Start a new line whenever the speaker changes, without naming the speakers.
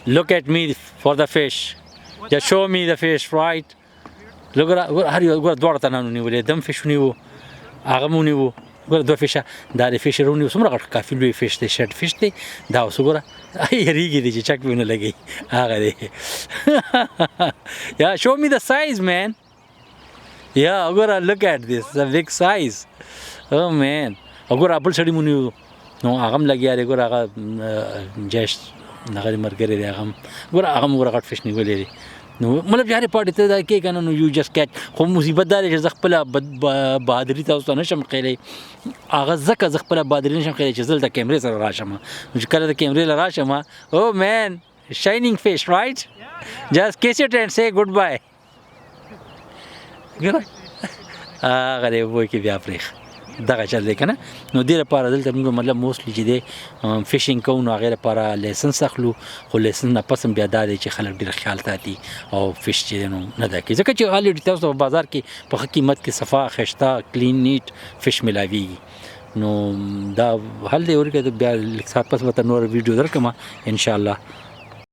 Look at me for the fish. Just show me the fish, right? Look at هر یو ګوره دواړه ته نه ونیولې دم فش ونیو هغه مو ونیو ګوره دوه فشه دا د فش ونیو څومره غټ کافي لوی فش دی شرټ فش دی دا اوس ګوره یریږي دی چې چک ونه لګي هغه دی یا show me the size man yeah ګوره look at this the big size oh man ګوره بل سړی مو نیو نو هغه هم لګیا دی ګوره هغه جست هغه مرګري دی هغه ګوره هغه ګوره غټ فش نیولې دی نو مطلب چې هرې پارټي ته دا کې که نه نو یو جسټ کیچ خو مصیبت دا دی چې زه خپله بهادري تاسو ته نشم ښیلی هغه ځکه زه خپله بهادري نشم ښیلی چې زه د کیمرې سره راشم نو چې کله د کیمرې له راشم او مین شاینینګ فش رایټ جسټ کیچ اټ اینډ سی ګډ بای ګوره هغه دی اوبو کې بیا پرېښ دغه چل دی که نه نو دې لپاره دلته موږ مطلب موسټلی چې دی فشینګ کوو نو هغې لپاره لایسنس اخلو خو لایسنس نه پس هم بیا دا دی چې خلک ډېر خیال ساتي او فش چې دی نو نه دا کوي ځکه چې الریډي تاسو په بازار کې په ښه قیمت کې صفا ښایسته کلین نیټ فش میلاویږي نو دا حل دی ورکه بیا لږ ساعت پس به ته نور ویډیو درکړم انشاءالله